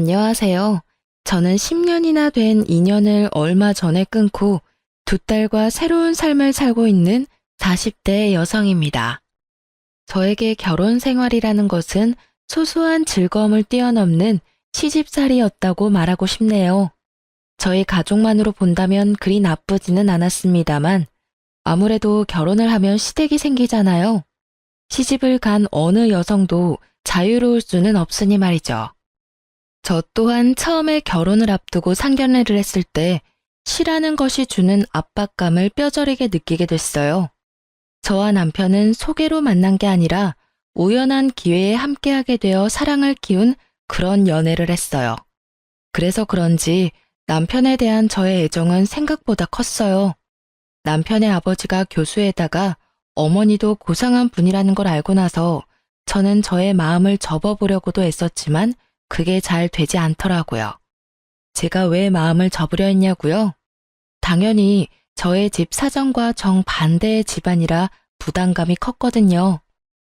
안녕하세요. 저는 10년이나 된 인연을 얼마 전에 끊고 두 딸과 새로운 삶을 살고 있는 40대 여성입니다. 저에게 결혼 생활이라는 것은 소소한 즐거움을 뛰어넘는 시집살이였다고 말하고 싶네요. 저희 가족만으로 본다면 그리 나쁘지는 않았습니다만 아무래도 결혼을 하면 시댁이 생기잖아요. 시집을 간 어느 여성도 자유로울 수는 없으니 말이죠. 저 또한 처음에 결혼을 앞두고 상견례를 했을 때 시라는 것이 주는 압박감을 뼈저리게 느끼게 됐어요. 저와 남편은 소개로 만난 게 아니라 우연한 기회에 함께하게 되어 사랑을 키운 그런 연애를 했어요. 그래서 그런지 남편에 대한 저의 애정은 생각보다 컸어요. 남편의 아버지가 교수에다가 어머니도 고상한 분이라는 걸 알고 나서 저는 저의 마음을 접어보려고도 애썼지만 그게 잘 되지 않더라고요. 제가 왜 마음을 접으려 했냐고요? 당연히 저의 집 사정과 정반대의 집안이라 부담감이 컸거든요.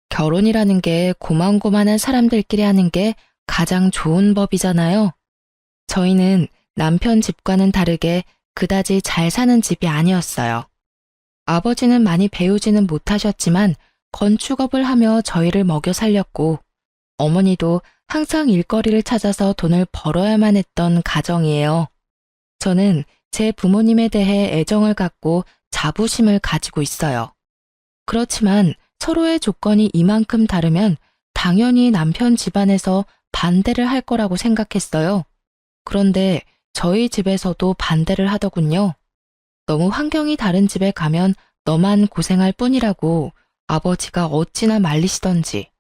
결혼이라는 게 고만고만한 사람들끼리 하는 게 가장 좋은 법이잖아요. 저희는 남편 집과는 다르게 그다지 잘 사는 집이 아니었어요. 아버지는 많이 배우지는 못하셨지만 건축업을 하며 저희를 먹여 살렸고 어머니도 항상 일거리를 찾아서 돈을 벌어야만 했던 가정이에요. 저는 제 부모님에 대해 애정을 갖고 자부심을 가지고 있어요. 그렇지만 서로의 조건이 이만큼 다르면 당연히 남편 집안에서 반대를 할 거라고 생각했어요. 그런데 저희 집에서도 반대를 하더군요. 너무 환경이 다른 집에 가면 너만 고생할 뿐이라고 아버지가 어찌나 말리시던지.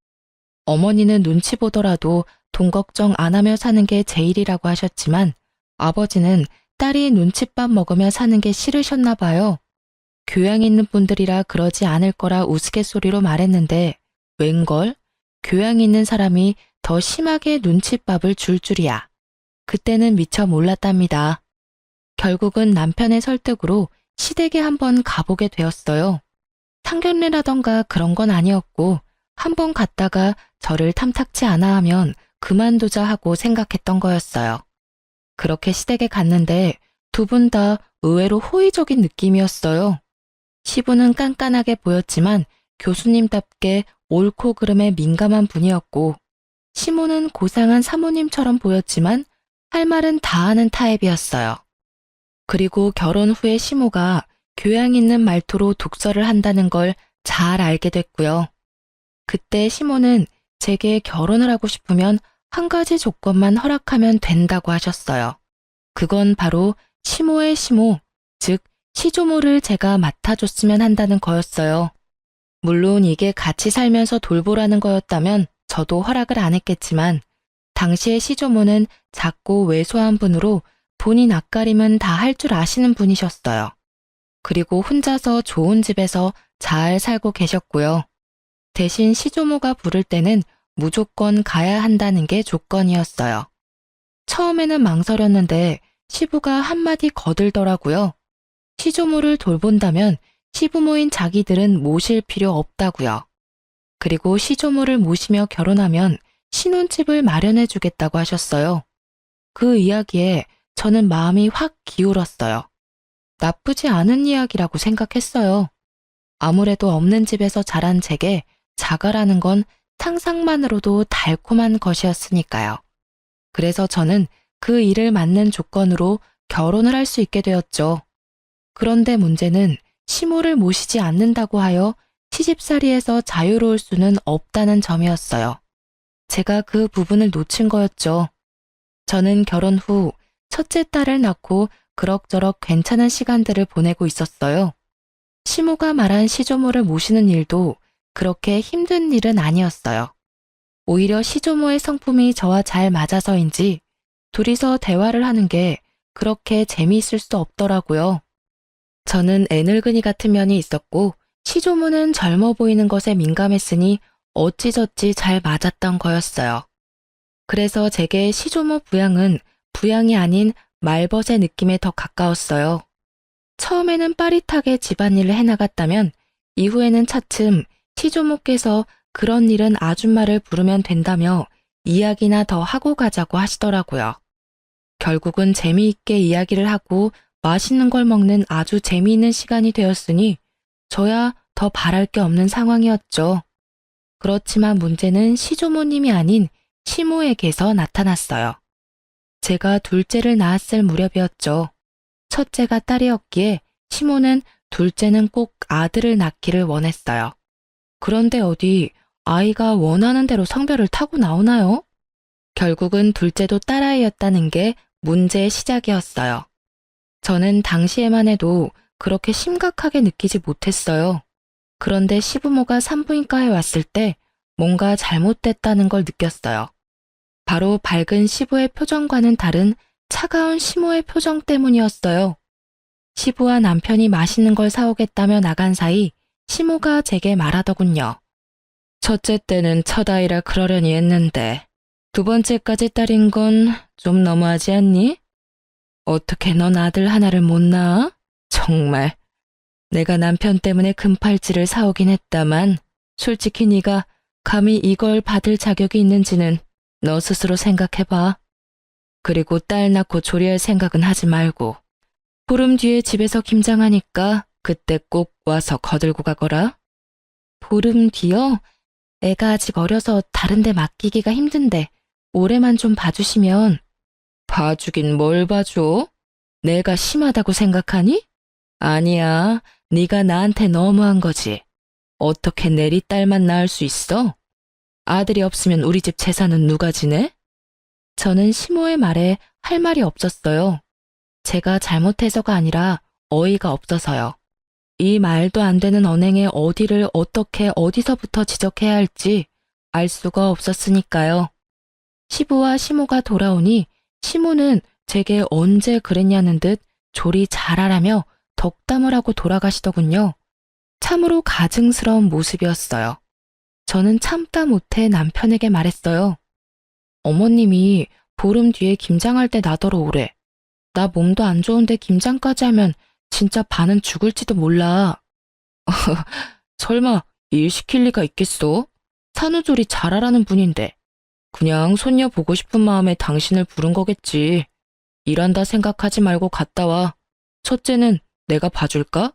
어머니는 눈치 보더라도 돈 걱정 안 하며 사는 게 제일이라고 하셨지만 아버지는 딸이 눈칫밥 먹으며 사는 게 싫으셨나 봐요. 교양 있는 분들이라 그러지 않을 거라 우스갯소리로 말했는데 웬걸? 교양 있는 사람이 더 심하게 눈칫밥을 줄 줄이야. 그때는 미처 몰랐답니다. 결국은 남편의 설득으로 시댁에 한번 가보게 되었어요. 상견례라던가 그런 건 아니었고 한번 갔다가 저를 탐탁치 않아 하면 그만두자 하고 생각했던 거였어요. 그렇게 시댁에 갔는데 두 분 다 의외로 호의적인 느낌이었어요. 시부는 깐깐하게 보였지만 교수님답게 옳고 그름에 민감한 분이었고 시모는 고상한 사모님처럼 보였지만 할 말은 다 하는 타입이었어요. 그리고 결혼 후에 시모가 교양 있는 말투로 독서를 한다는 걸 잘 알게 됐고요. 그때 시모는 제게 결혼을 하고 싶으면 한 가지 조건만 허락하면 된다고 하셨어요. 그건 바로 시모의 시모, 즉 시조모를 제가 맡아줬으면 한다는 거였어요. 물론 이게 같이 살면서 돌보라는 거였다면 저도 허락을 안 했겠지만 당시의 시조모는 작고 왜소한 분으로 본인 앞가림은 다 할 줄 아시는 분이셨어요. 그리고 혼자서 좋은 집에서 잘 살고 계셨고요. 대신 시조모가 부를 때는 무조건 가야 한다는 게 조건이었어요. 처음에는 망설였는데 시부가 한마디 거들더라고요. 시조모를 돌본다면 시부모인 자기들은 모실 필요 없다고요. 그리고 시조모를 모시며 결혼하면 신혼집을 마련해 주겠다고 하셨어요. 그 이야기에 저는 마음이 확 기울었어요. 나쁘지 않은 이야기라고 생각했어요. 아무래도 없는 집에서 자란 제게 자가라는 건 상상만으로도 달콤한 것이었으니까요. 그래서 저는 그 일을 맞는 조건으로 결혼을 할 수 있게 되었죠. 그런데 문제는 시모를 모시지 않는다고 하여 시집살이에서 자유로울 수는 없다는 점이었어요. 제가 그 부분을 놓친 거였죠. 저는 결혼 후 첫째 딸을 낳고 그럭저럭 괜찮은 시간들을 보내고 있었어요. 시모가 말한 시조모를 모시는 일도 그렇게 힘든 일은 아니었어요. 오히려 시조모의 성품이 저와 잘 맞아서인지 둘이서 대화를 하는 게 그렇게 재미있을 수 없더라고요. 저는 애늙은이 같은 면이 있었고 시조모는 젊어 보이는 것에 민감했으니 어찌저찌 잘 맞았던 거였어요. 그래서 제게 시조모 부양은 부양이 아닌 말벗의 느낌에 더 가까웠어요. 처음에는 빠릿하게 집안일을 해나갔다면 이후에는 차츰 시조모께서 그런 일은 아줌마를 부르면 된다며 이야기나 더 하고 가자고 하시더라고요. 결국은 재미있게 이야기를 하고 맛있는 걸 먹는 아주 재미있는 시간이 되었으니 저야 더 바랄 게 없는 상황이었죠. 그렇지만 문제는 시조모님이 아닌 시모에게서 나타났어요. 제가 둘째를 낳았을 무렵이었죠. 첫째가 딸이었기에 시모는 둘째는 꼭 아들을 낳기를 원했어요. 그런데 어디 아이가 원하는 대로 성별을 타고 나오나요? 결국은 둘째도 딸아이였다는 게 문제의 시작이었어요. 저는 당시에만 해도 그렇게 심각하게 느끼지 못했어요. 그런데 시부모가 산부인과에 왔을 때 뭔가 잘못됐다는 걸 느꼈어요. 바로 밝은 시부의 표정과는 다른 차가운 시모의 표정 때문이었어요. 시부와 남편이 맛있는 걸 사오겠다며 나간 사이 시모가 제게 말하더군요. 첫째 때는 첫아이라 그러려니 했는데 두 번째까지 딸인 건 좀 너무하지 않니? 어떻게 넌 아들 하나를 못 낳아? 정말. 내가 남편 때문에 금팔찌를 사오긴 했다만 솔직히 네가 감히 이걸 받을 자격이 있는지는 너 스스로 생각해봐. 그리고 딸 낳고 조리할 생각은 하지 말고 보름 뒤에 집에서 김장하니까 그때 꼭 와서 거들고 가거라. 보름 뒤요? 애가 아직 어려서 다른 데 맡기기가 힘든데 올해만 좀 봐주시면. 봐주긴 뭘 봐줘? 내가 심하다고 생각하니? 아니야, 네가 나한테 너무한 거지. 어떻게 내리 딸만 낳을 수 있어? 아들이 없으면 우리 집 재산은 누가 지내? 저는 시모의 말에 할 말이 없었어요. 제가 잘못해서가 아니라 어이가 없어서요. 이 말도 안 되는 언행에 어디를 어떻게 어디서부터 지적해야 할지 알 수가 없었으니까요. 시부와 시모가 돌아오니 시모는 제게 언제 그랬냐는 듯 조리 잘하라며 덕담을 하고 돌아가시더군요. 참으로 가증스러운 모습이었어요. 저는 참다 못해 남편에게 말했어요. 어머님이 보름 뒤에 김장할 때 나더러 오래. 나 몸도 안 좋은데 김장까지 하면 진짜 반은 죽을지도 몰라. 설마 일 시킬 리가 있겠어? 산후조리 잘하라는 분인데. 그냥 손녀 보고 싶은 마음에 당신을 부른 거겠지. 일한다 생각하지 말고 갔다 와. 첫째는 내가 봐줄까?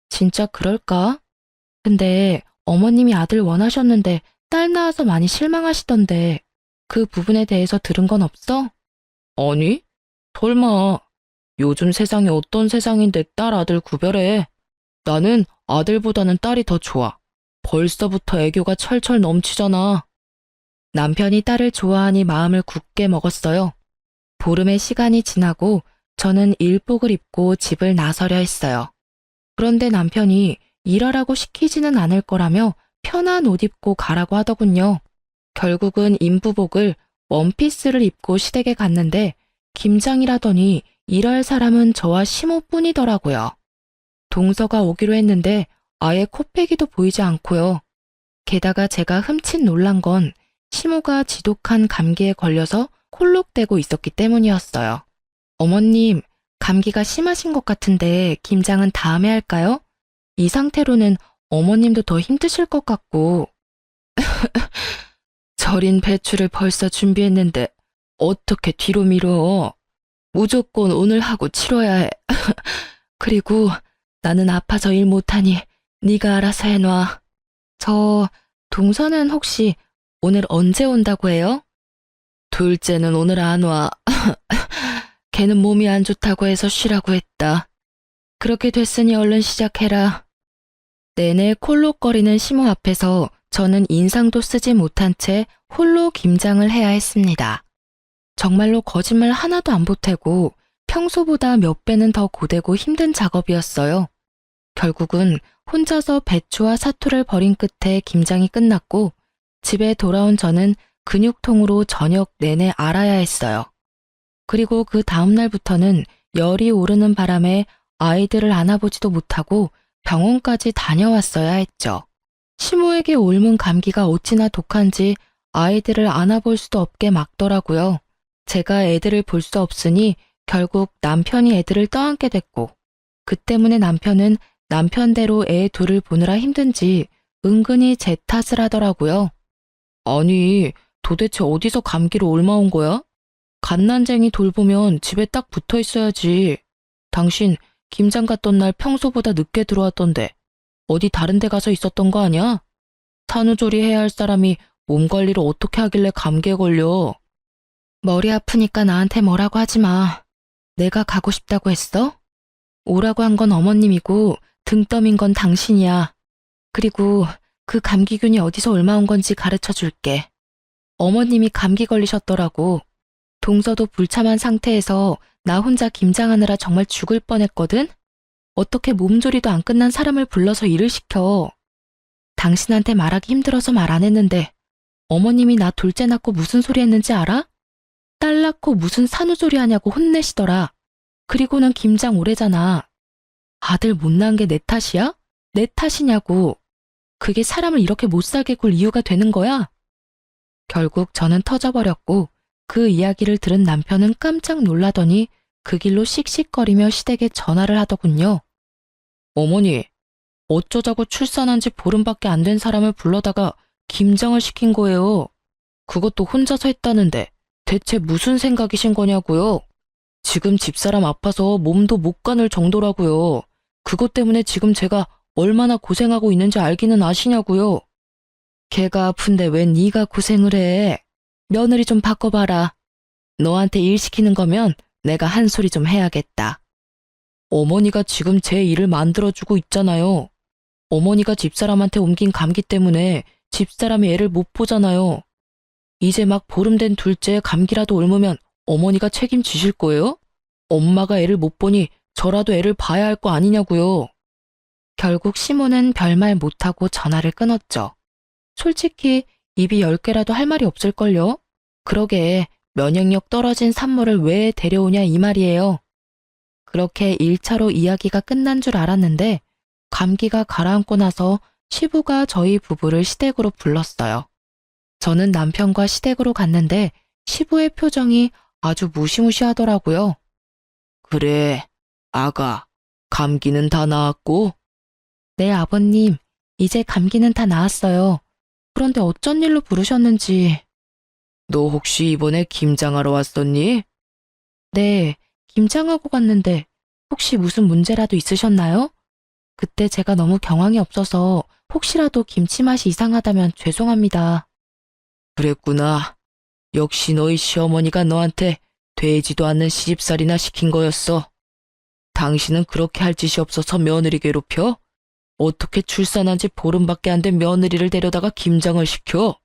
진짜 그럴까? 근데 어머님이 아들 원하셨는데 딸 낳아서 많이 실망하시던데 그 부분에 대해서 들은 건 없어? 아니, 설마. 요즘 세상이 어떤 세상인데 딸 아들 구별해. 나는 아들보다는 딸이 더 좋아. 벌써부터 애교가 철철 넘치잖아. 남편이 딸을 좋아하니 마음을 굳게 먹었어요. 보름의 시간이 지나고 저는 일복을 입고 집을 나서려 했어요. 그런데 남편이 일하라고 시키지는 않을 거라며 편한 옷 입고 가라고 하더군요. 결국은 인부복을 원피스를 입고 시댁에 갔는데 김장이라더니 일할 사람은 저와 시모뿐이더라고요. 동서가 오기로 했는데 아예 코빼기도 보이지 않고요. 게다가 제가 흠칫 놀란 건 시모가 지독한 감기에 걸려서 콜록대고 있었기 때문이었어요. 어머님, 감기가 심하신 것 같은데 김장은 다음에 할까요? 이 상태로는 어머님도 더 힘드실 것 같고. 절인 배추를 벌써 준비했는데 어떻게 뒤로 미뤄? 무조건 오늘 하고 치러야 해. 그리고 나는 아파서 일 못하니 네가 알아서 해놔. 저 동서는 혹시 오늘 언제 온다고 해요? 둘째는 오늘 안 와. 걔는 몸이 안 좋다고 해서 쉬라고 했다. 그렇게 됐으니 얼른 시작해라. 내내 콜록거리는 시모 앞에서 저는 인상도 쓰지 못한 채 홀로 김장을 해야 했습니다. 정말로 거짓말 하나도 안 보태고 평소보다 몇 배는 더 고되고 힘든 작업이었어요. 결국은 혼자서 배추와 사토를 벌인 끝에 김장이 끝났고 집에 돌아온 저는 근육통으로 저녁 내내 앓아야 했어요. 그리고 그 다음날부터는 열이 오르는 바람에 아이들을 안아보지도 못하고 병원까지 다녀왔어야 했죠. 시모에게 옮은 감기가 어찌나 독한지 아이들을 안아볼 수도 없게 막더라고요. 제가 애들을 볼 수 없으니 결국 남편이 애들을 떠안게 됐고 그 때문에 남편은 남편대로 애 둘을 보느라 힘든지 은근히 제 탓을 하더라고요. 아니, 도대체 어디서 감기로 옮아온 거야? 갓난쟁이 돌보면 집에 딱 붙어 있어야지. 당신 김장 갔던 날 평소보다 늦게 들어왔던데 어디 다른 데 가서 있었던 거 아니야? 산후조리 해야 할 사람이 몸 관리를 어떻게 하길래 감기에 걸려? 머리 아프니까 나한테 뭐라고 하지 마. 내가 가고 싶다고 했어? 오라고 한 건 어머님이고 등 떠민 건 당신이야. 그리고 그 감기균이 어디서 옮아온 건지 가르쳐 줄게. 어머님이 감기 걸리셨더라고. 동서도 불참한 상태에서 나 혼자 김장하느라 정말 죽을 뻔했거든? 어떻게 몸조리도 안 끝난 사람을 불러서 일을 시켜. 당신한테 말하기 힘들어서 말 안 했는데 어머님이 나 둘째 낳고 무슨 소리 했는지 알아? 딸 낳고 무슨 산후조리 하냐고 혼내시더라. 그리고는 김장 오래잖아. 아들 못 낳은 게 내 탓이야? 내 탓이냐고. 그게 사람을 이렇게 못 살게 굴 이유가 되는 거야? 결국 저는 터져버렸고 그 이야기를 들은 남편은 깜짝 놀라더니 그 길로 씩씩거리며 시댁에 전화를 하더군요. 어머니, 어쩌자고 출산한 지 보름밖에 안 된 사람을 불러다가 김장을 시킨 거예요. 그것도 혼자서 했다는데 대체 무슨 생각이신 거냐고요? 지금 집사람 아파서 몸도 못 가눌 정도라고요. 그것 때문에 지금 제가 얼마나 고생하고 있는지 알기는 아시냐고요. 걔가 아픈데 왜 네가 고생을 해? 며느리 좀 바꿔봐라. 너한테 일 시키는 거면 내가 한 소리 좀 해야겠다. 어머니가 지금 제 일을 만들어주고 있잖아요. 어머니가 집사람한테 옮긴 감기 때문에 집사람이 애를 못 보잖아요. 이제 막 보름 된 둘째 감기라도 옮으면 어머니가 책임지실 거예요? 엄마가 애를 못 보니 저라도 애를 봐야 할 거 아니냐고요. 결국 시모는 별말 못하고 전화를 끊었죠. 솔직히 입이 10개라도 할 말이 없을걸요? 그러게 면역력 떨어진 산모를 왜 데려오냐 이 말이에요. 그렇게 1차로 이야기가 끝난 줄 알았는데 감기가 가라앉고 나서 시부가 저희 부부를 시댁으로 불렀어요. 저는 남편과 시댁으로 갔는데 시부의 표정이 아주 무시무시하더라고요. 그래, 아가, 감기는 다 나았고? 네, 아버님, 이제 감기는 다 나았어요. 그런데 어쩐 일로 부르셨는지. 너 혹시 이번에 김장하러 왔었니? 네, 김장하고 갔는데 혹시 무슨 문제라도 있으셨나요? 그때 제가 너무 경황이 없어서 혹시라도 김치 맛이 이상하다면 죄송합니다. 그랬구나. 역시 너희 시어머니가 너한테 되지도 않는 시집살이나 시킨 거였어. 당신은 그렇게 할 짓이 없어서 며느리 괴롭혀? 어떻게 출산한 지 보름밖에 안 된 며느리를 데려다가 김장을 시켜?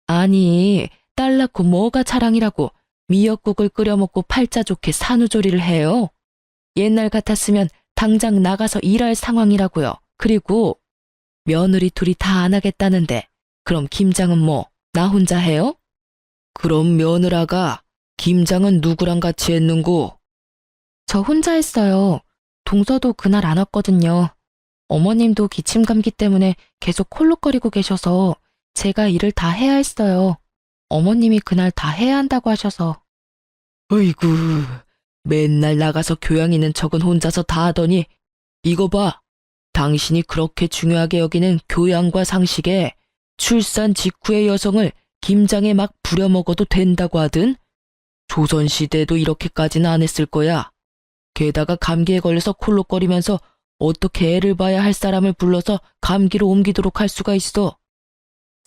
아니, 딸 낳고 뭐가 자랑이라고 미역국을 끓여 먹고 팔자 좋게 산후조리를 해요. 옛날 같았으면 당장 나가서 일할 상황이라고요. 그리고 며느리 둘이 다 안 하겠다는데 그럼 김장은 뭐 나 혼자 해요? 그럼 며느라가 김장은 누구랑 같이 했는고? 저 혼자 했어요. 동서도 그날 안 왔거든요. 어머님도 기침 감기 때문에 계속 콜록거리고 계셔서 제가 일을 다 해야 했어요. 어머님이 그날 다 해야 한다고 하셔서. 어이구, 맨날 나가서 교양 있는 척은 혼자서 다 하더니 이거 봐. 당신이 그렇게 중요하게 여기는 교양과 상식에 출산 직후의 여성을 김장에 막 부려먹어도 된다고 하든 조선시대에도 이렇게까지는 안 했을 거야. 게다가 감기에 걸려서 콜록거리면서 어떻게 애를 봐야 할 사람을 불러서 감기로 옮기도록 할 수가 있어.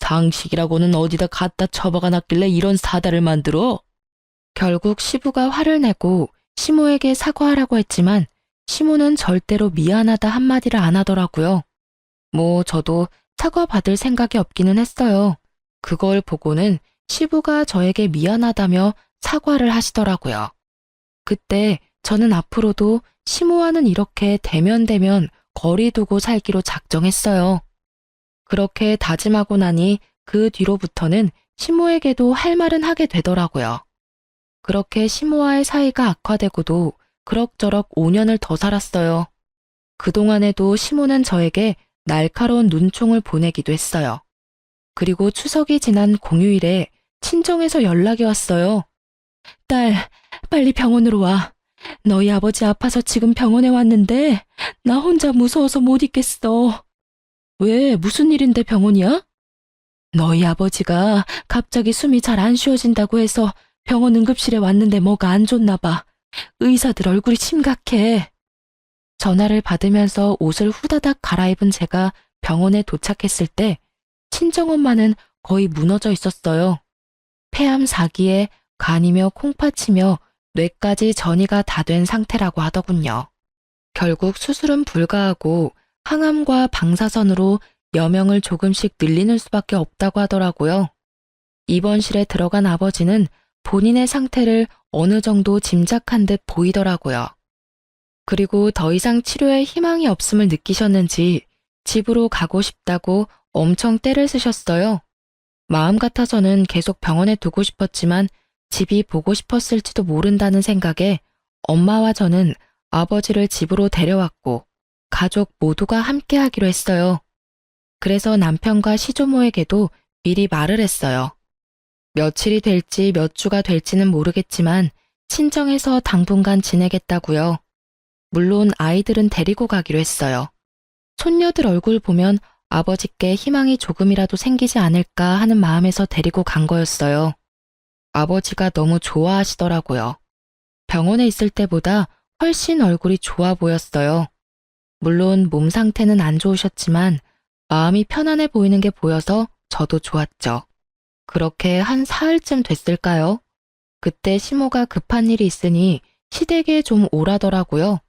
상식이라고는 어디다 갖다 처박아 놨길래 이런 사달을 만들어? 결국 시부가 화를 내고 시모에게 사과하라고 했지만 시모는 절대로 미안하다 한마디를 안 하더라고요. 뭐 저도 사과받을 생각이 없기는 했어요. 그걸 보고는 시부가 저에게 미안하다며 사과를 하시더라고요. 그때 저는 앞으로도 시모와는 이렇게 대면대면 거리 두고 살기로 작정했어요. 그렇게 다짐하고 나니 그 뒤로부터는 시모에게도 할 말은 하게 되더라고요. 그렇게 시모와의 사이가 악화되고도 그럭저럭 5년을 더 살았어요. 그동안에도 시모는 저에게 날카로운 눈총을 보내기도 했어요. 그리고 추석이 지난 공휴일에 친정에서 연락이 왔어요. 딸, 빨리 병원으로 와. 너희 아버지 아파서 지금 병원에 왔는데 나 혼자 무서워서 못 있겠어. 왜, 무슨 일인데 병원이야? 너희 아버지가 갑자기 숨이 잘 안 쉬어진다고 해서 병원 응급실에 왔는데 뭐가 안 좋나 봐. 의사들 얼굴이 심각해. 전화를 받으면서 옷을 후다닥 갈아입은 제가 병원에 도착했을 때 친정엄마는 거의 무너져 있었어요. 폐암 4기에 간이며 콩팥이며 뇌까지 전이가 다 된 상태라고 하더군요. 결국 수술은 불가하고 항암과 방사선으로 여명을 조금씩 늘리는 수밖에 없다고 하더라고요. 입원실에 들어간 아버지는 본인의 상태를 어느 정도 짐작한 듯 보이더라고요. 그리고 더 이상 치료에 희망이 없음을 느끼셨는지 집으로 가고 싶다고 엄청 떼를 쓰셨어요. 마음 같아서는 계속 병원에 두고 싶었지만 집이 보고 싶었을지도 모른다는 생각에 엄마와 저는 아버지를 집으로 데려왔고 가족 모두가 함께 하기로 했어요. 그래서 남편과 시조모에게도 미리 말을 했어요. 며칠이 될지 몇 주가 될지는 모르겠지만 친정에서 당분간 지내겠다고요. 물론 아이들은 데리고 가기로 했어요. 손녀들 얼굴 보면 아버지께 희망이 조금이라도 생기지 않을까 하는 마음에서 데리고 간 거였어요. 아버지가 너무 좋아하시더라고요. 병원에 있을 때보다 훨씬 얼굴이 좋아 보였어요. 물론 몸 상태는 안 좋으셨지만 마음이 편안해 보이는 게 보여서 저도 좋았죠. 그렇게 한 사흘쯤 됐을까요? 그때 시모가 급한 일이 있으니 시댁에 좀 오라더라고요.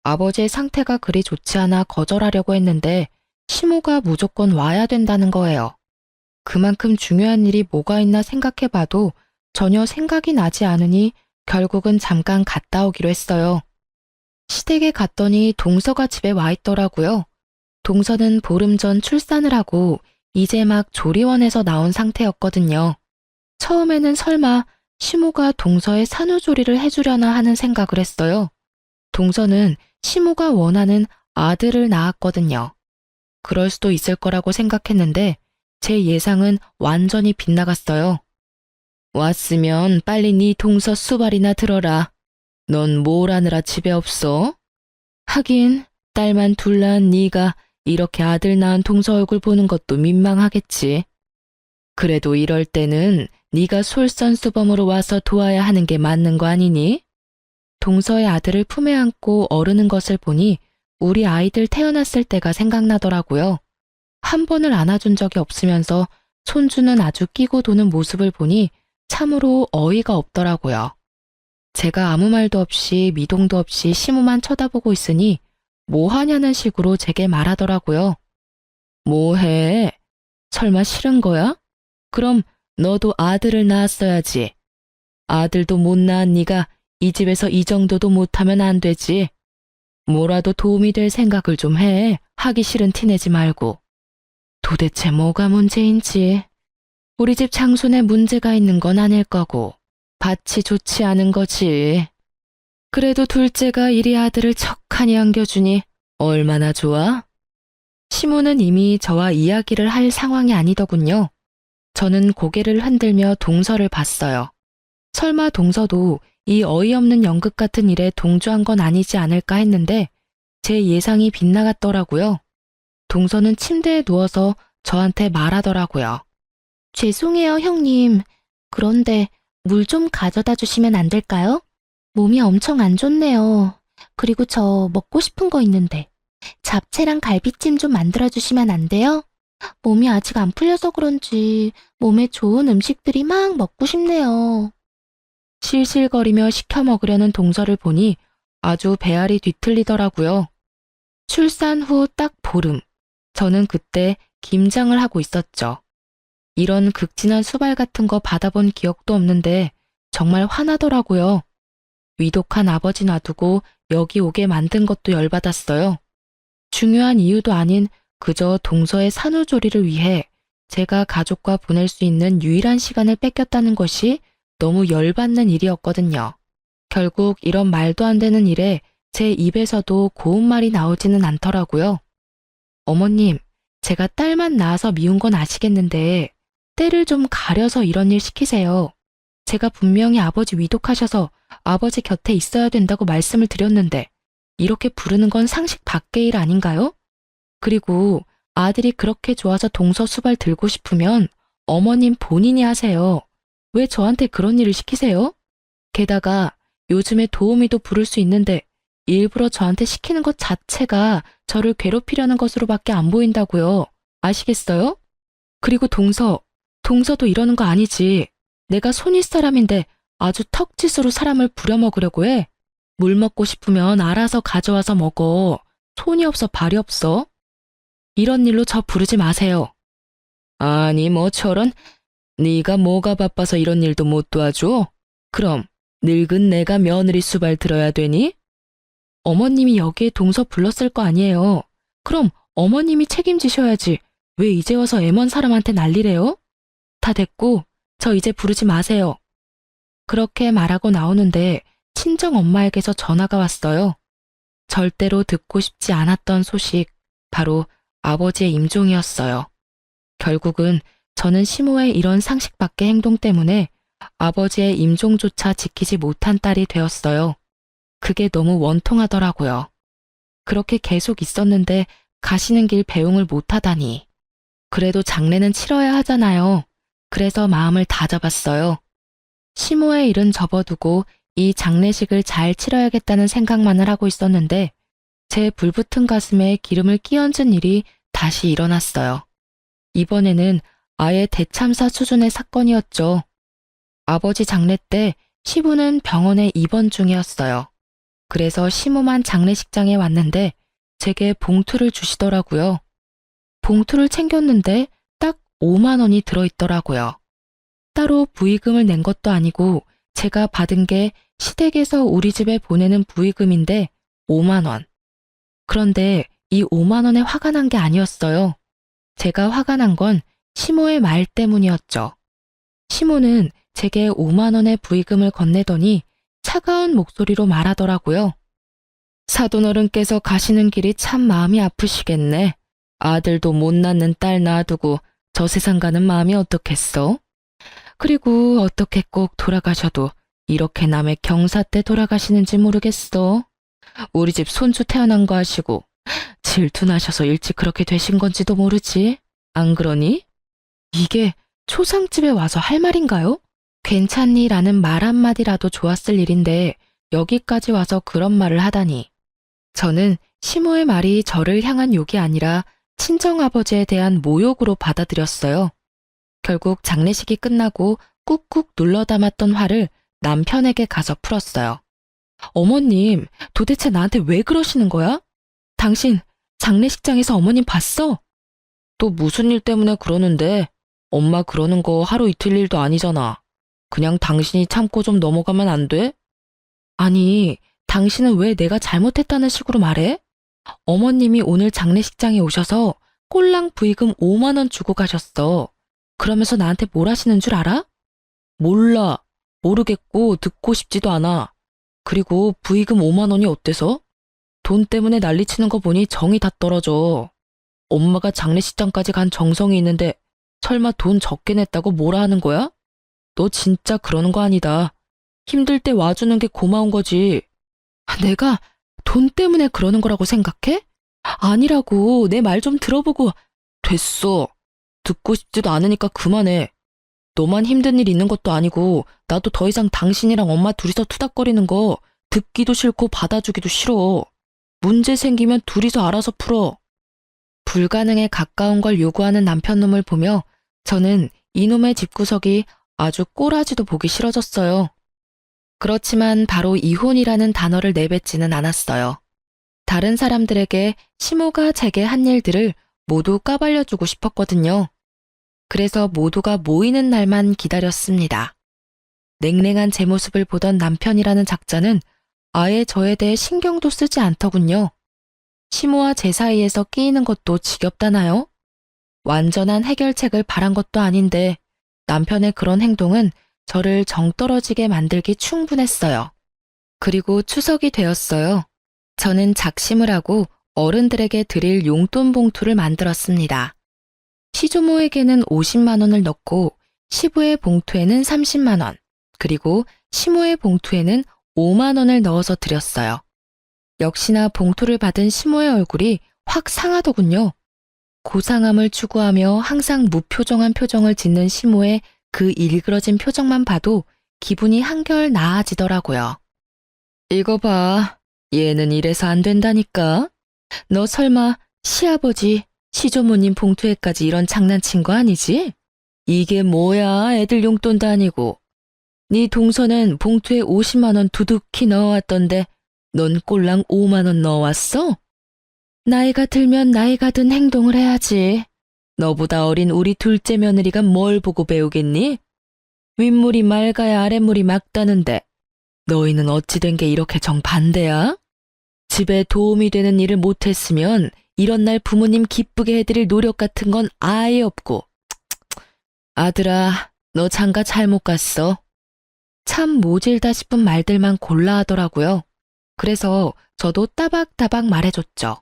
아버지의 상태가 그리 좋지 않아 거절하려고 했는데 시모가 무조건 와야 된다는 거예요. 그만큼 중요한 일이 뭐가 있나 생각해봐도 전혀 생각이 나지 않으니 결국은 잠깐 갔다 오기로 했어요. 시댁에 갔더니 동서가 집에 와 있더라고요. 동서는 보름 전 출산을 하고 이제 막 조리원에서 나온 상태였거든요. 처음에는 설마 시모가 동서의 산후조리를 해주려나 하는 생각을 했어요. 동서는 시모가 원하는 아들을 낳았거든요. 그럴 수도 있을 거라고 생각했는데 제 예상은 완전히 빗나갔어요. 왔으면 빨리 네 동서 수발이나 들어라. 넌 뭘 하느라 집에 없어? 하긴 딸만 둘 낳은 네가 이렇게 아들 낳은 동서 얼굴 보는 것도 민망하겠지. 그래도 이럴 때는 네가 솔선수범으로 와서 도와야 하는 게 맞는 거 아니니? 동서의 아들을 품에 안고 어르는 것을 보니 우리 아이들 태어났을 때가 생각나더라고요. 한 번을 안아준 적이 없으면서 손주는 아주 끼고 도는 모습을 보니 참으로 어이가 없더라고요. 제가 아무 말도 없이 미동도 없이 시모만 쳐다보고 있으니 뭐 하냐는 식으로 제게 말하더라고요. 뭐해? 설마 싫은 거야? 그럼 너도 아들을 낳았어야지. 아들도 못 낳은 네가 이 집에서 이 정도도 못하면 안 되지. 뭐라도 도움이 될 생각을 좀 해. 하기 싫은 티 내지 말고. 도대체 뭐가 문제인지. 우리 집 장손에 문제가 있는 건 아닐 거고 밭이 좋지 않은 거지. 그래도 둘째가 이리 아들을 척하니 안겨주니 얼마나 좋아? 시모는 이미 저와 이야기를 할 상황이 아니더군요. 저는 고개를 흔들며 동서를 봤어요. 설마 동서도 이 어이없는 연극 같은 일에 동조한 건 아니지 않을까 했는데 제 예상이 빗나갔더라고요. 동서는 침대에 누워서 저한테 말하더라고요. 죄송해요, 형님. 그런데 물 좀 가져다 주시면 안 될까요? 몸이 엄청 안 좋네요. 그리고 저 먹고 싶은 거 있는데 잡채랑 갈비찜 좀 만들어 주시면 안 돼요? 몸이 아직 안 풀려서 그런지 몸에 좋은 음식들이 막 먹고 싶네요. 실실거리며 시켜 먹으려는 동서를 보니 아주 배알이 뒤틀리더라고요. 출산 후 딱 보름, 저는 그때 김장을 하고 있었죠. 이런 극진한 수발 같은 거 받아본 기억도 없는데 정말 화나더라고요. 위독한 아버지 놔두고 여기 오게 만든 것도 열받았어요. 중요한 이유도 아닌 그저 동서의 산후조리를 위해 제가 가족과 보낼 수 있는 유일한 시간을 뺏겼다는 것이 너무 열받는 일이었거든요. 결국 이런 말도 안 되는 일에 제 입에서도 고운 말이 나오지는 않더라고요. 어머님, 제가 딸만 낳아서 미운 건 아시겠는데 때를 좀 가려서 이런 일 시키세요. 제가 분명히 아버지 위독하셔서 아버지 곁에 있어야 된다고 말씀을 드렸는데 이렇게 부르는 건 상식 밖의 일 아닌가요? 그리고 아들이 그렇게 좋아서 동서 수발 들고 싶으면 어머님 본인이 하세요. 왜 저한테 그런 일을 시키세요? 게다가 요즘에 도우미도 부를 수 있는데 일부러 저한테 시키는 것 자체가 저를 괴롭히려는 것으로밖에 안 보인다고요. 아시겠어요? 그리고 동서도 이러는 거 아니지. 내가 손윗 사람인데 아주 턱짓으로 사람을 부려먹으려고 해. 물 먹고 싶으면 알아서 가져와서 먹어. 손이 없어 발이 없어. 이런 일로 저 부르지 마세요. 아니 뭐 저런, 네가 뭐가 바빠서 이런 일도 못 도와줘? 그럼 늙은 내가 며느리 수발 들어야 되니? 어머님이 여기에 동서 불렀을 거 아니에요. 그럼 어머님이 책임지셔야지. 왜 이제 와서 애먼 사람한테 난리래요? 다 됐고 저 이제 부르지 마세요. 그렇게 말하고 나오는데 친정 엄마에게서 전화가 왔어요. 절대로 듣고 싶지 않았던 소식, 바로 아버지의 임종이었어요. 결국은 저는 시모의 이런 상식 밖의 행동 때문에 아버지의 임종조차 지키지 못한 딸이 되었어요. 그게 너무 원통하더라고요. 그렇게 계속 있었는데 가시는 길 배웅을 못하다니. 그래도 장례는 치러야 하잖아요. 그래서 마음을 다잡았어요. 시모의 일은 접어두고 이 장례식을 잘 치러야겠다는 생각만을 하고 있었는데 제 불붙은 가슴에 기름을 끼얹은 일이 다시 일어났어요. 이번에는 아예 대참사 수준의 사건이었죠. 아버지 장례 때 시부는 병원에 입원 중이었어요. 그래서 시모만 장례식장에 왔는데 제게 봉투를 주시더라고요. 봉투를 챙겼는데 딱 5만 원이 들어있더라고요. 따로 부의금을 낸 것도 아니고 제가 받은 게 시댁에서 우리 집에 보내는 부의금인데 5만 원. 그런데 이 5만 원에 화가 난 게 아니었어요. 제가 화가 난 건 시모의 말 때문이었죠. 시모는 제게 5만 원의 부의금을 건네더니 차가운 목소리로 말하더라고요. 사돈어른께서 가시는 길이 참 마음이 아프시겠네. 아들도 못 낳는 딸 낳아두고 저 세상 가는 마음이 어떻겠어? 그리고 어떻게 꼭 돌아가셔도 이렇게 남의 경사 때 돌아가시는지 모르겠어. 우리 집 손주 태어난 거 아시고 질투나셔서 일찍 그렇게 되신 건지도 모르지. 안 그러니? 이게 초상집에 와서 할 말인가요? 괜찮니? 라는 말 한마디라도 좋았을 일인데 여기까지 와서 그런 말을 하다니. 저는 시모의 말이 저를 향한 욕이 아니라 친정아버지에 대한 모욕으로 받아들였어요. 결국 장례식이 끝나고 꾹꾹 눌러 담았던 화를 남편에게 가서 풀었어요. 어머님, 도대체 나한테 왜 그러시는 거야? 당신 장례식장에서 어머님 봤어? 또 무슨 일 때문에 그러는데? 엄마 그러는 거 하루 이틀 일도 아니잖아. 그냥 당신이 참고 좀 넘어가면 안 돼? 아니, 당신은 왜 내가 잘못했다는 식으로 말해? 어머님이 오늘 장례식장에 오셔서 꼴랑 부의금 5만 원 주고 가셨어. 그러면서 나한테 뭘 하시는 줄 알아? 몰라. 모르겠고 듣고 싶지도 않아. 그리고 부의금 5만 원이 어때서? 돈 때문에 난리치는 거 보니 정이 다 떨어져. 엄마가 장례식장까지 간 정성이 있는데 설마 돈 적게 냈다고 뭐라 하는 거야? 너 진짜 그러는 거 아니다. 힘들 때 와주는 게 고마운 거지. 내가 돈 때문에 그러는 거라고 생각해? 아니라고. 내 말 좀 들어보고. 됐어. 듣고 싶지도 않으니까 그만해. 너만 힘든 일 있는 것도 아니고 나도 더 이상 당신이랑 엄마 둘이서 투닥거리는 거 듣기도 싫고 받아주기도 싫어. 문제 생기면 둘이서 알아서 풀어. 불가능에 가까운 걸 요구하는 남편놈을 보며 저는 이놈의 집구석이 아주 꼬라지도 보기 싫어졌어요. 그렇지만 바로 이혼이라는 단어를 내뱉지는 않았어요. 다른 사람들에게 시모가 제게 한 일들을 모두 까발려주고 싶었거든요. 그래서 모두가 모이는 날만 기다렸습니다. 냉랭한 제 모습을 보던 남편이라는 작자는 아예 저에 대해 신경도 쓰지 않더군요. 시모와 제 사이에서 끼이는 것도 지겹다나요? 완전한 해결책을 바란 것도 아닌데 남편의 그런 행동은 저를 정떨어지게 만들기 충분했어요. 그리고 추석이 되었어요. 저는 작심을 하고 어른들에게 드릴 용돈 봉투를 만들었습니다. 시조모에게는 50만 원을 넣고 시부의 봉투에는 30만 원, 그리고 시모의 봉투에는 5만 원을 넣어서 드렸어요. 역시나 봉투를 받은 시모의 얼굴이 확 상하더군요. 고상함을 추구하며 항상 무표정한 표정을 짓는 시모의 그 일그러진 표정만 봐도 기분이 한결 나아지더라고요. 이거 봐. 얘는 이래서 안 된다니까. 너 설마 시아버지, 시조모님 봉투에까지 이런 장난친 거 아니지? 이게 뭐야, 애들 용돈도 아니고. 네 동서는 봉투에 50만 원 두둑히 넣어왔던데 넌 꼴랑 5만 원 넣어왔어? 나이가 들면 나이가 든 행동을 해야지. 너보다 어린 우리 둘째 며느리가 뭘 보고 배우겠니? 윗물이 맑아야 아랫물이 맑다는데 너희는 어찌 된 게 이렇게 정반대야? 집에 도움이 되는 일을 못했으면 이런 날 부모님 기쁘게 해드릴 노력 같은 건 아예 없고. 아들아, 너 장가 잘못 갔어. 참 모질다 싶은 말들만 골라 하더라고요. 그래서 저도 따박따박 말해줬죠.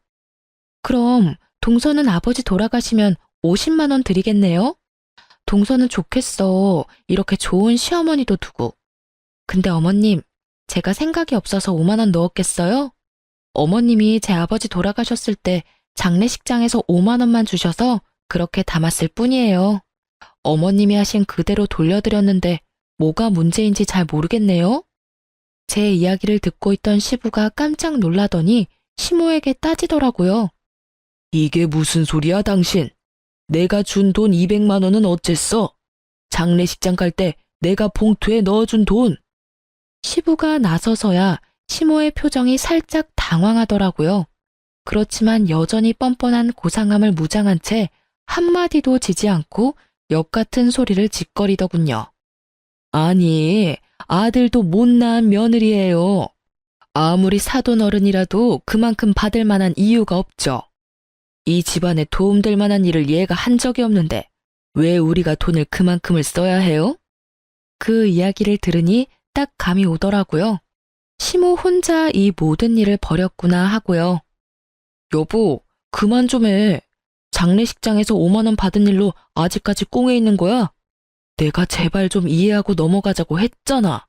그럼 동서는 아버지 돌아가시면 50만 원 드리겠네요? 동서는 좋겠어. 이렇게 좋은 시어머니도 두고. 근데 어머님, 제가 생각이 없어서 5만 원 넣었겠어요? 어머님이 제 아버지 돌아가셨을 때 장례식장에서 5만 원만 주셔서 그렇게 담았을 뿐이에요. 어머님이 하신 그대로 돌려드렸는데 뭐가 문제인지 잘 모르겠네요. 제 이야기를 듣고 있던 시부가 깜짝 놀라더니 시모에게 따지더라고요. 이게 무슨 소리야, 당신? 내가 준 돈 200만 원은 어쨌어? 장례식장 갈 때 내가 봉투에 넣어준 돈. 시부가 나서서야 시모의 표정이 살짝 당황하더라고요. 그렇지만 여전히 뻔뻔한 고상함을 무장한 채 한마디도 지지 않고 역같은 소리를 짓거리더군요. 아니, 아들도 못난 며느리예요. 아무리 사돈 어른이라도 그만큼 받을 만한 이유가 없죠. 이 집안에 도움될 만한 일을 얘가 한 적이 없는데 왜 우리가 돈을 그만큼을 써야 해요? 그 이야기를 들으니 딱 감이 오더라고요. 시모 혼자 이 모든 일을 벌였구나 하고요. 여보, 그만 좀 해. 장례식장에서 5만 원 받은 일로 아직까지 꽁에 있는 거야? 내가 제발 좀 이해하고 넘어가자고 했잖아.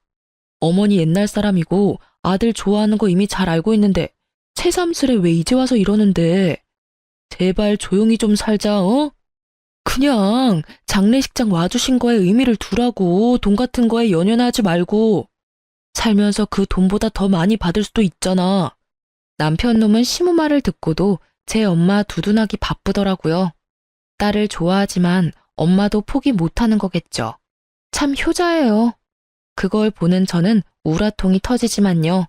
어머니 옛날 사람이고 아들 좋아하는 거 이미 잘 알고 있는데 새삼스레 왜 이제 와서 이러는데. 제발 조용히 좀 살자, 어? 그냥 장례식장 와주신 거에 의미를 두라고. 돈 같은 거에 연연하지 말고. 살면서 그 돈보다 더 많이 받을 수도 있잖아. 남편 놈은 시모 말을 듣고도 제 엄마 두둔하기 바쁘더라고요. 딸을 좋아하지만 엄마도 포기 못하는 거겠죠. 참 효자예요. 그걸 보는 저는 우라통이 터지지만요.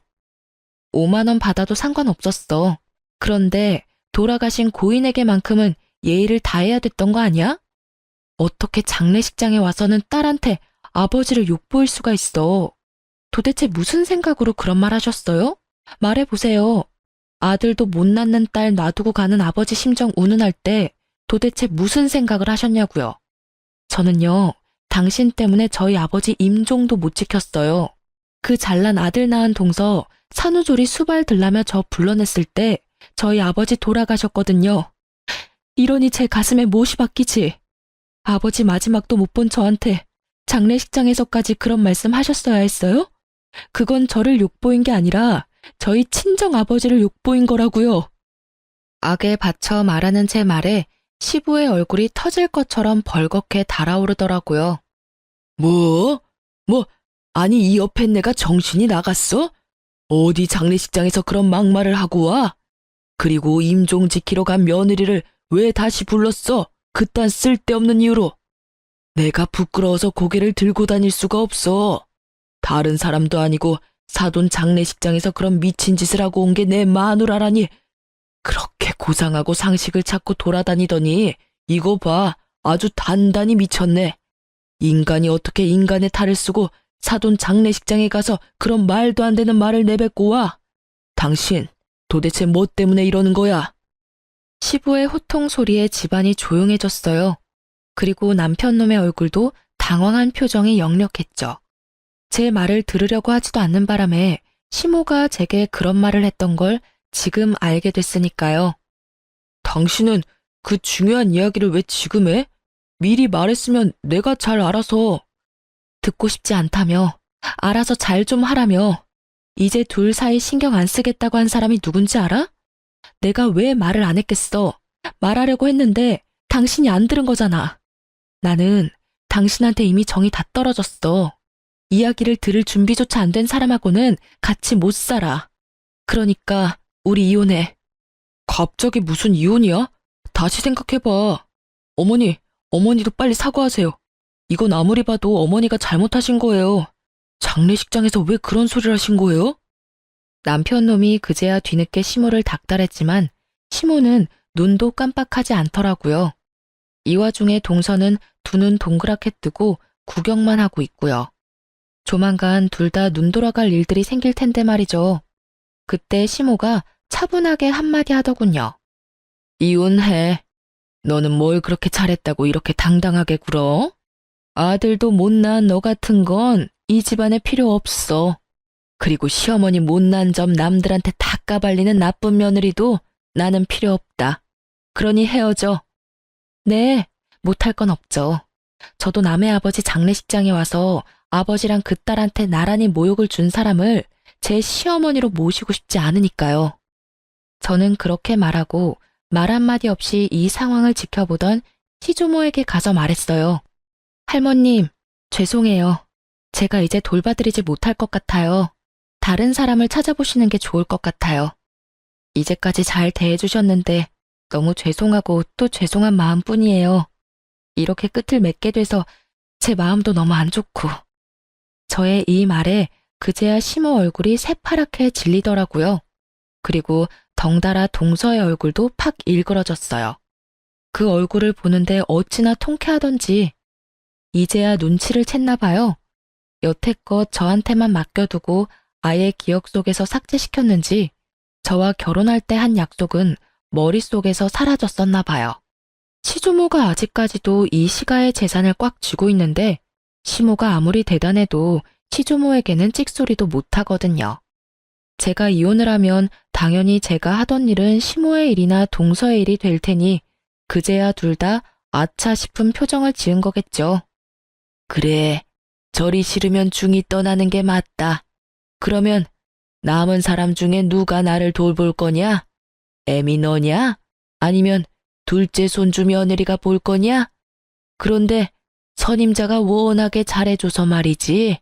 5만 원 받아도 상관없었어. 그런데 돌아가신 고인에게만큼은 예의를 다해야 됐던 거 아니야? 어떻게 장례식장에 와서는 딸한테 아버지를 욕보일 수가 있어. 도대체 무슨 생각으로 그런 말 하셨어요? 말해보세요. 아들도 못 낳는 딸 놔두고 가는 아버지 심정 운운할 때 도대체 무슨 생각을 하셨냐고요. 저는요, 당신 때문에 저희 아버지 임종도 못 지켰어요. 그 잘난 아들 낳은 동서 산후조리 수발 들라며 저 불러냈을 때 저희 아버지 돌아가셨거든요. 이러니 제 가슴에 못이 박히지. 아버지 마지막도 못 본 저한테 장례식장에서까지 그런 말씀 하셨어야 했어요? 그건 저를 욕보인 게 아니라 저희 친정 아버지를 욕보인 거라고요. 악에 받쳐 말하는 제 말에 시부의 얼굴이 터질 것처럼 벌겋게 달아오르더라고요. 뭐? 아니 이 옆에 내가 정신이 나갔어? 어디 장례식장에서 그런 막말을 하고 와? 그리고 임종 지키러 간 며느리를 왜 다시 불렀어? 그딴 쓸데없는 이유로. 내가 부끄러워서 고개를 들고 다닐 수가 없어. 다른 사람도 아니고 사돈 장례식장에서 그런 미친 짓을 하고 온 게 내 마누라라니. 그렇게 고상하고 상식을 찾고 돌아다니더니 이거 봐, 아주 단단히 미쳤네. 인간이 어떻게 인간의 탈을 쓰고 사돈 장례식장에 가서 그런 말도 안 되는 말을 내뱉고 와. 당신 도대체 뭐 때문에 이러는 거야? 시부의 호통 소리에 집안이 조용해졌어요. 그리고 남편놈의 얼굴도 당황한 표정이 역력했죠. 제 말을 들으려고 하지도 않는 바람에 시모가 제게 그런 말을 했던 걸 지금 알게 됐으니까요. 당신은 그 중요한 이야기를 왜 지금 해? 미리 말했으면 내가 잘 알아서. 듣고 싶지 않다며, 알아서 잘 좀 하라며. 이제 둘 사이 신경 안 쓰겠다고 한 사람이 누군지 알아? 내가 왜 말을 안 했겠어? 말하려고 했는데 당신이 안 들은 거잖아. 나는 당신한테 이미 정이 다 떨어졌어. 이야기를 들을 준비조차 안 된 사람하고는 같이 못 살아. 그러니까 우리 이혼해. 갑자기 무슨 이혼이야? 다시 생각해봐. 어머니도 빨리 사과하세요. 이건 아무리 봐도 어머니가 잘못하신 거예요. 장례식장에서 왜 그런 소리를 하신 거예요? 남편 놈이 그제야 뒤늦게 시모를 닥달했지만 시모는 눈도 깜빡하지 않더라고요. 이 와중에 동서는 두 눈 동그랗게 뜨고 구경만 하고 있고요. 조만간 둘 다 눈 돌아갈 일들이 생길 텐데 말이죠. 그때 시모가 차분하게 한마디 하더군요. 이혼해. 너는 뭘 그렇게 잘했다고 이렇게 당당하게 굴어? 아들도 못난 너 같은 건 이 집안에 필요 없어. 그리고 시어머니 못난 점 남들한테 다 까발리는 나쁜 며느리도 나는 필요 없다. 그러니 헤어져. 네, 못할 건 없죠. 저도 남의 아버지 장례식장에 와서 아버지랑 그 딸한테 나란히 모욕을 준 사람을 제 시어머니로 모시고 싶지 않으니까요. 저는 그렇게 말하고 말 한마디 없이 이 상황을 지켜보던 시조모에게 가서 말했어요. 할머님, 죄송해요. 제가 이제 돌봐드리지 못할 것 같아요. 다른 사람을 찾아보시는 게 좋을 것 같아요. 이제까지 잘 대해주셨는데 너무 죄송하고 또 죄송한 마음뿐이에요. 이렇게 끝을 맺게 돼서 제 마음도 너무 안 좋고. 저의 이 말에 그제야 시모 얼굴이 새파랗게 질리더라고요. 그리고 덩달아 동서의 얼굴도 팍 일그러졌어요. 그 얼굴을 보는데 어찌나 통쾌하던지 이제야 눈치를 챘나 봐요. 여태껏 저한테만 맡겨두고 아예 기억 속에서 삭제시켰는지 저와 결혼할 때 한 약속은 머릿속에서 사라졌었나 봐요. 시조모가 아직까지도 이 시가의 재산을 꽉 쥐고 있는데 시모가 아무리 대단해도 시조모에게는 찍소리도 못하거든요. 제가 이혼을 하면 당연히 제가 하던 일은 시모의 일이나 동서의 일이 될 테니 그제야 둘 다 아차 싶은 표정을 지은 거겠죠. 그래, 절이 싫으면 중이 떠나는 게 맞다. 그러면 남은 사람 중에 누가 나를 돌볼 거냐? 애미 너냐? 아니면 둘째 손주 며느리가 볼 거냐? 그런데 선임자가 워낙에 잘해줘서 말이지.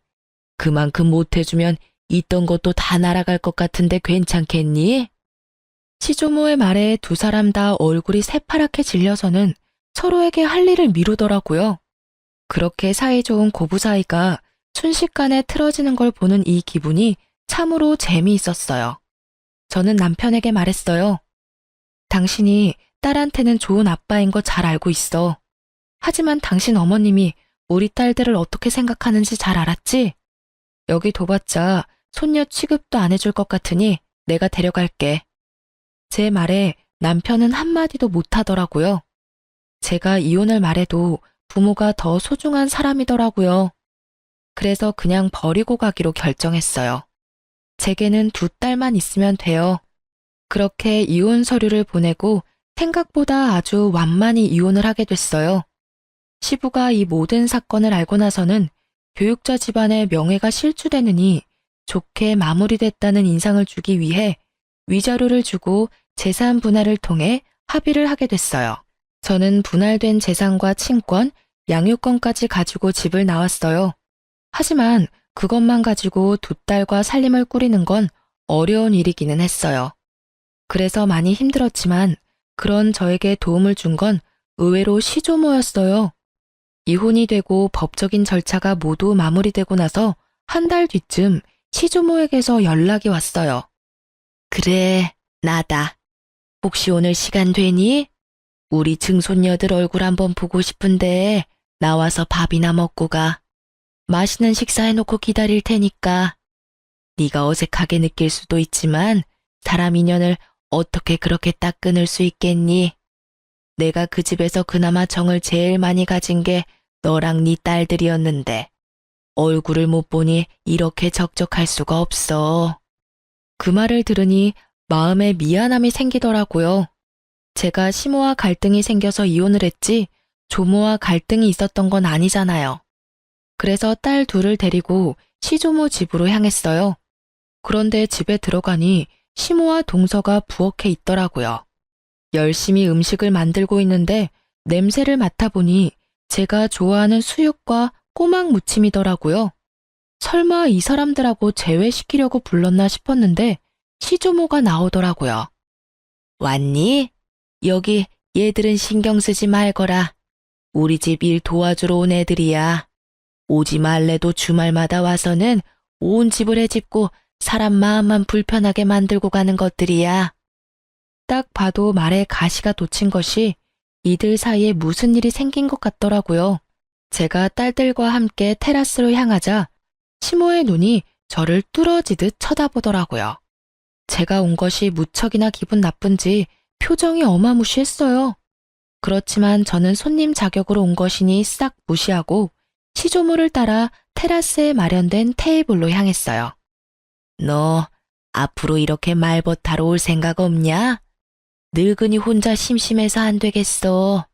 그만큼 못해주면 있던 것도 다 날아갈 것 같은데 괜찮겠니? 시조모의 말에 두 사람 다 얼굴이 새파랗게 질려서는 서로에게 할 일을 미루더라고요. 그렇게 사이좋은 고부 사이가 순식간에 틀어지는 걸 보는 이 기분이 참으로 재미있었어요. 저는 남편에게 말했어요. 당신이 딸한테는 좋은 아빠인 거 잘 알고 있어. 하지만 당신 어머님이 우리 딸들을 어떻게 생각하는지 잘 알았지? 여기 둬봤자 손녀 취급도 안 해줄 것 같으니 내가 데려갈게. 제 말에 남편은 한마디도 못하더라고요. 제가 이혼을 말해도 부모가 더 소중한 사람이더라고요. 그래서 그냥 버리고 가기로 결정했어요. 제게는 두 딸만 있으면 돼요. 그렇게 이혼 서류를 보내고 생각보다 아주 완만히 이혼을 하게 됐어요. 시부가 이 모든 사건을 알고 나서는 교육자 집안의 명예가 실추되느니 좋게 마무리됐다는 인상을 주기 위해 위자료를 주고 재산 분할을 통해 합의를 하게 됐어요. 저는 분할된 재산과 친권, 양육권까지 가지고 집을 나왔어요. 하지만 그것만 가지고 두 딸과 살림을 꾸리는 건 어려운 일이기는 했어요. 그래서 많이 힘들었지만 그런 저에게 도움을 준 건 의외로 시조모였어요. 이혼이 되고 법적인 절차가 모두 마무리되고 나서 한 달 뒤쯤 시조모에게서 연락이 왔어요. 그래, 나다. 혹시 오늘 시간 되니? 우리 증손녀들 얼굴 한번 보고 싶은데 나와서 밥이나 먹고 가. 맛있는 식사해놓고 기다릴 테니까. 네가 어색하게 느낄 수도 있지만 사람 인연을 어떻게 그렇게 딱 끊을 수 있겠니? 내가 그 집에서 그나마 정을 제일 많이 가진 게 너랑 네 딸들이었는데 얼굴을 못 보니 이렇게 적적할 수가 없어. 그 말을 들으니 마음에 미안함이 생기더라고요. 제가 시모와 갈등이 생겨서 이혼을 했지 조모와 갈등이 있었던 건 아니잖아요. 그래서 딸 둘을 데리고 시조모 집으로 향했어요. 그런데 집에 들어가니 시모와 동서가 부엌에 있더라고요. 열심히 음식을 만들고 있는데 냄새를 맡아보니 제가 좋아하는 수육과 꼬막 무침이더라고요. 설마 이 사람들하고 제외시키려고 불렀나 싶었는데 시조모가 나오더라고요. 왔니? 여기 얘들은 신경 쓰지 말거라. 우리 집 일 도와주러 온 애들이야. 오지 말래도 주말마다 와서는 온 집을 헤집고 사람 마음만 불편하게 만들고 가는 것들이야. 딱 봐도 말에 가시가 돋친 것이 이들 사이에 무슨 일이 생긴 것 같더라고요. 제가 딸들과 함께 테라스로 향하자 시모의 눈이 저를 뚫어지듯 쳐다보더라고요. 제가 온 것이 무척이나 기분 나쁜지 표정이 어마무시했어요. 그렇지만 저는 손님 자격으로 온 것이니 싹 무시하고 시조모를 따라 테라스에 마련된 테이블로 향했어요. 너 앞으로 이렇게 말벗하러 올 생각 없냐? 늙은이 혼자 심심해서 안 되겠어.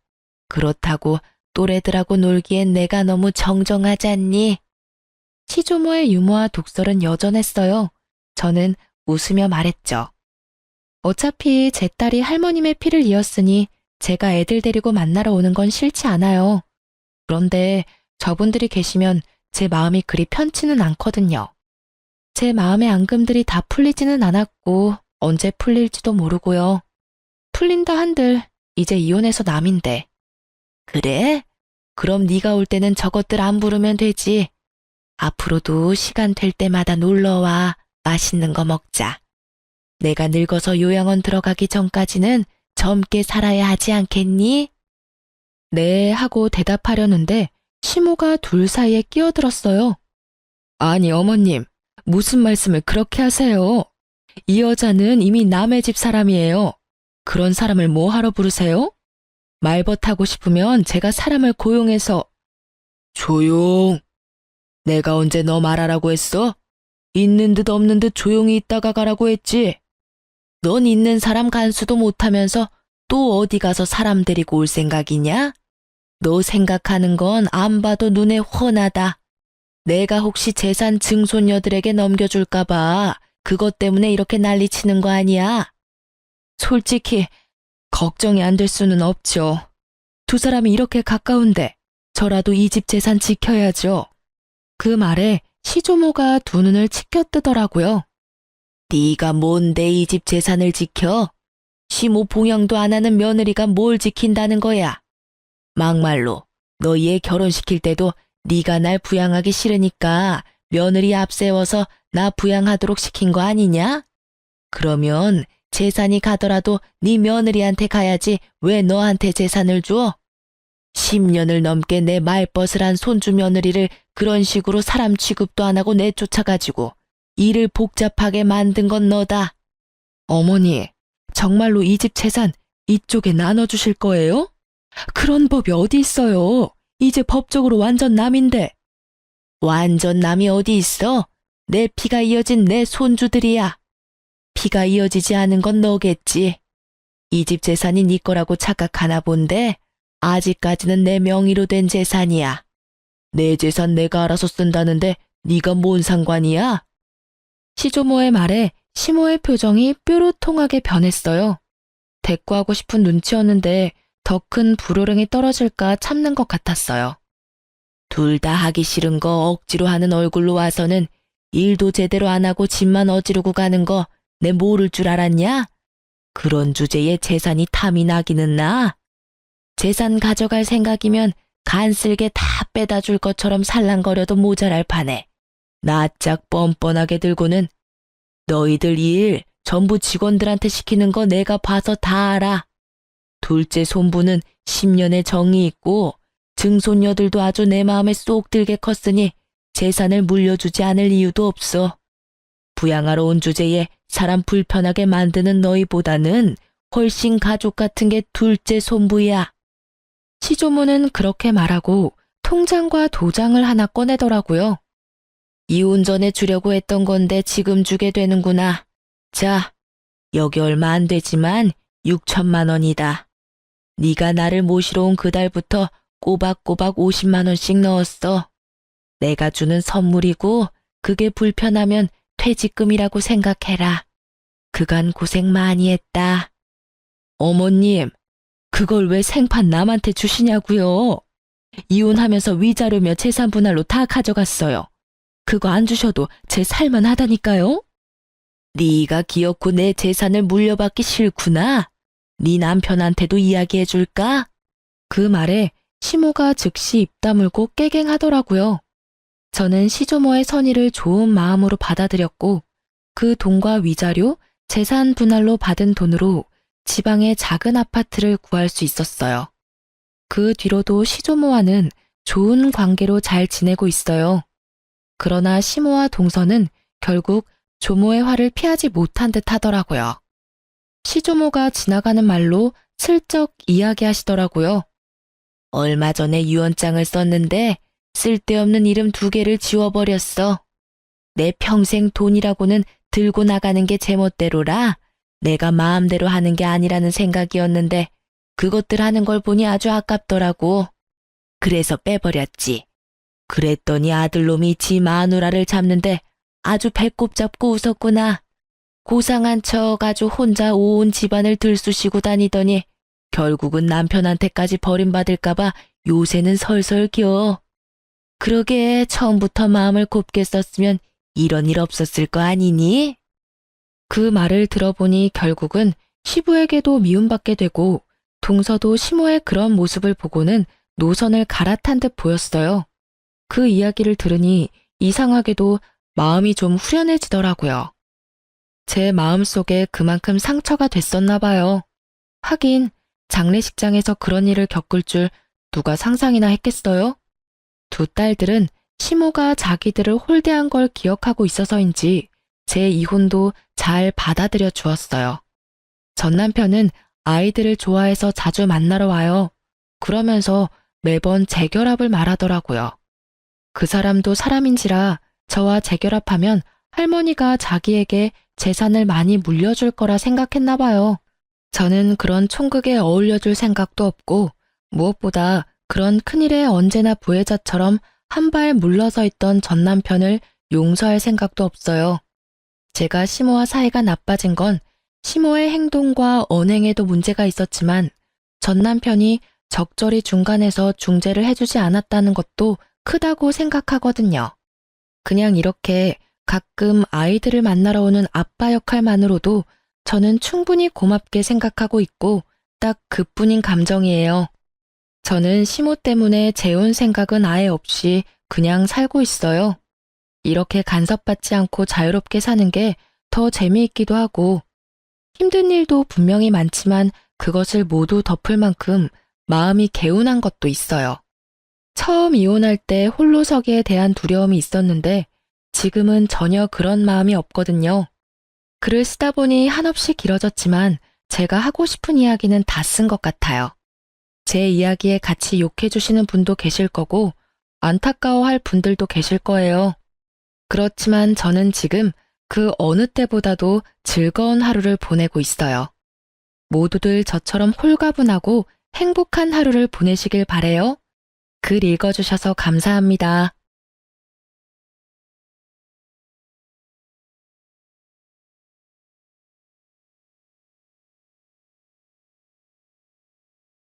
그렇다고 또래들하고 놀기엔 내가 너무 정정하지 않니? 시조모의 유머와 독설은 여전했어요. 저는 웃으며 말했죠. 어차피 제 딸이 할머님의 피를 이었으니 제가 애들 데리고 만나러 오는 건 싫지 않아요. 그런데 저분들이 계시면 제 마음이 그리 편치는 않거든요. 제 마음의 앙금들이 다 풀리지는 않았고 언제 풀릴지도 모르고요. 풀린다 한들 이제 이혼해서 남인데. 그래? 그럼 네가 올 때는 저것들 안 부르면 되지. 앞으로도 시간 될 때마다 놀러와. 맛있는 거 먹자. 내가 늙어서 요양원 들어가기 전까지는 젊게 살아야 하지 않겠니? 네 하고 대답하려는데 시모가 둘 사이에 끼어들었어요. 아니 어머님, 무슨 말씀을 그렇게 하세요? 이 여자는 이미 남의 집 사람이에요. 그런 사람을 뭐 하러 부르세요? 말벗하고 싶으면 제가 사람을 고용해서. 조용. 내가 언제 너 말하라고 했어? 있는 듯 없는 듯 조용히 있다가 가라고 했지. 넌 있는 사람 간수도 못하면서 또 어디 가서 사람 데리고 올 생각이냐? 너 생각하는 건 안 봐도 눈에 훤하다. 내가 혹시 재산 증손녀들에게 넘겨줄까 봐 그것 때문에 이렇게 난리치는 거 아니야? 솔직히 걱정이 안 될 수는 없죠. 두 사람이 이렇게 가까운데 저라도 이 집 재산 지켜야죠. 그 말에 시조모가 두 눈을 치켜뜨더라고요. 네가 뭔데 이 집 재산을 지켜? 시모 봉양도 안 하는 며느리가 뭘 지킨다는 거야? 막말로 너 얘 결혼시킬 때도 네가 날 부양하기 싫으니까 며느리 앞세워서 나 부양하도록 시킨 거 아니냐? 그러면 재산이 가더라도 네 며느리한테 가야지 왜 너한테 재산을 줘? 10년을 넘게 내 말벗을 한 손주 며느리를 그런 식으로 사람 취급도 안 하고 내쫓아가지고 일을 복잡하게 만든 건 너다. 어머니, 정말로 이 집 재산 이쪽에 나눠주실 거예요? 그런 법이 어디 있어요? 이제 법적으로 완전 남인데. 완전 남이 어디 있어? 내 피가 이어진 내 손주들이야. 피가 이어지지 않은 건 너겠지. 이 집 재산이 네 거라고 착각하나 본데 아직까지는 내 명의로 된 재산이야. 내 재산 내가 알아서 쓴다는데 네가 뭔 상관이야? 시조모의 말에 시모의 표정이 뾰로통하게 변했어요. 대꾸하고 싶은 눈치였는데 더 큰 불호령이 떨어질까 참는 것 같았어요. 둘 다 하기 싫은 거 억지로 하는 얼굴로 와서는 일도 제대로 안 하고 집만 어지르고 가는 거 내 모를 줄 알았냐? 그런 주제에 재산이 탐이 나기는 나. 재산 가져갈 생각이면 간쓸게 다 빼다 줄 것처럼 살랑거려도 모자랄 판에 낯짝 뻔뻔하게 들고는 너희들 일 전부 직원들한테 시키는 거 내가 봐서 다 알아. 둘째 손부는 10년의 정이 있고 증손녀들도 아주 내 마음에 쏙 들게 컸으니 재산을 물려주지 않을 이유도 없어. 부양하러 온 주제에 사람 불편하게 만드는 너희보다는 훨씬 가족 같은 게 둘째 손부야. 시조모는 그렇게 말하고 통장과 도장을 하나 꺼내더라고요. 이혼 전에 주려고 했던 건데 지금 주게 되는구나. 자, 여기 얼마 안 되지만 6천만 원이다. 네가 나를 모시러 온 그달부터 꼬박꼬박 50만 원씩 넣었어. 내가 주는 선물이고 그게 불편하면 퇴직금이라고 생각해라. 그간 고생 많이 했다. 어머님, 그걸 왜 생판 남한테 주시냐고요? 이혼하면서 위자료며 재산 분할로 다 가져갔어요. 그거 안 주셔도 제 살만 하다니까요? 네가 기어코 내 재산을 물려받기 싫구나. 네 남편한테도 이야기해 줄까? 그 말에 시모가 즉시 입 다물고 깨갱하더라고요. 저는 시조모의 선의를 좋은 마음으로 받아들였고 그 돈과 위자료, 재산 분할로 받은 돈으로 지방의 작은 아파트를 구할 수 있었어요. 그 뒤로도 시조모와는 좋은 관계로 잘 지내고 있어요. 그러나 시모와 동서는 결국 조모의 화를 피하지 못한 듯 하더라고요. 시조모가 지나가는 말로 슬쩍 이야기하시더라고요. 얼마 전에 유언장을 썼는데 쓸데없는 이름 2개를 지워버렸어. 내 평생 돈이라고는 들고 나가는 게 제멋대로라. 내가 마음대로 하는 게 아니라는 생각이었는데 그것들 하는 걸 보니 아주 아깝더라고. 그래서 빼버렸지. 그랬더니 아들놈이 지 마누라를 잡는데 아주 배꼽 잡고 웃었구나. 고상한 척 아주 혼자 온 집안을 들쑤시고 다니더니 결국은 남편한테까지 버림받을까봐 요새는 설설 겨. 그러게 처음부터 마음을 곱게 썼으면 이런 일 없었을 거 아니니? 그 말을 들어보니 결국은 시부에게도 미움받게 되고 동서도 시모의 그런 모습을 보고는 노선을 갈아탄 듯 보였어요. 그 이야기를 들으니 이상하게도 마음이 좀 후련해지더라고요. 제 마음속에 그만큼 상처가 됐었나 봐요. 하긴 장례식장에서 그런 일을 겪을 줄 누가 상상이나 했겠어요? 2 딸들은 시모가 자기들을 홀대한 걸 기억하고 있어서인지 제 이혼도 잘 받아들여 주었어요. 전 남편은 아이들을 좋아해서 자주 만나러 와요. 그러면서 매번 재결합을 말하더라고요. 그 사람도 사람인지라 저와 재결합하면 할머니가 자기에게 재산을 많이 물려줄 거라 생각했나 봐요. 저는 그런 총극에 어울려줄 생각도 없고 무엇보다 그런 큰일에 언제나 부혜자처럼 한 발 물러서 있던 전 남편을 용서할 생각도 없어요. 제가 시모와 사이가 나빠진 건 시모의 행동과 언행에도 문제가 있었지만 전 남편이 적절히 중간에서 중재를 해주지 않았다는 것도 크다고 생각하거든요. 그냥 이렇게 가끔 아이들을 만나러 오는 아빠 역할만으로도 저는 충분히 고맙게 생각하고 있고 딱 그뿐인 감정이에요. 저는 시모 때문에 재혼 생각은 아예 없이 그냥 살고 있어요. 이렇게 간섭받지 않고 자유롭게 사는 게 더 재미있기도 하고 힘든 일도 분명히 많지만 그것을 모두 덮을 만큼 마음이 개운한 것도 있어요. 처음 이혼할 때 홀로서기에 대한 두려움이 있었는데 지금은 전혀 그런 마음이 없거든요. 글을 쓰다 보니 한없이 길어졌지만 제가 하고 싶은 이야기는 다 쓴 것 같아요. 제 이야기에 같이 욕해주시는 분도 계실 거고 안타까워할 분들도 계실 거예요. 그렇지만 저는 지금 그 어느 때보다도 즐거운 하루를 보내고 있어요. 모두들 저처럼 홀가분하고 행복한 하루를 보내시길 바래요. 글 읽어주셔서 감사합니다.